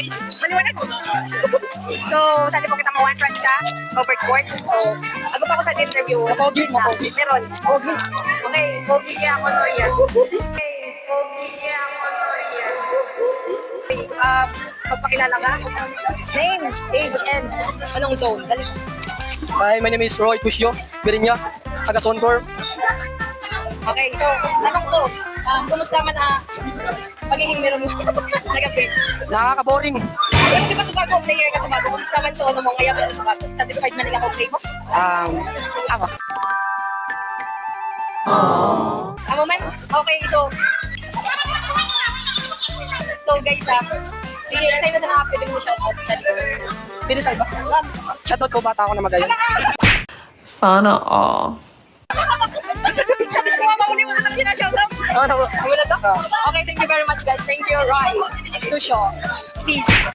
guys, maliwanag. So, sabi ko kita mo one run siya, overboard. So, ako pa ako sa interview. Pogi mo, pogi. Meron. Pogi. Okay, pogi kaya ako no yan. Okay, pogi kaya ako no yan. Okay, magpakilala ka? Name, age, and anong zone? Dali. Hi, my name is Roy Cusio, Birinya, taga Soncorp. Okay, so, tanong ko, kumusta man pagiging meron mo nag-upgrade? Nakaka-boring. Pero di ba sa bago player ka sa bago? Kumusta man sa ano mo, kaya mo sa bago? Satisfied man lang ako play mo? Ako. Ako man? Okay, so guys sige, sa'yo na sa nakapwede mo shoutout sa Dito sa iba. Shoutout ko, bata ako na magayon. Sana all. Sabi sa mga mahuli mo na sa kanya na shoutout? Oh, no. Wala to? Okay, thank you very much guys. Thank you, Roy. To show. Peace.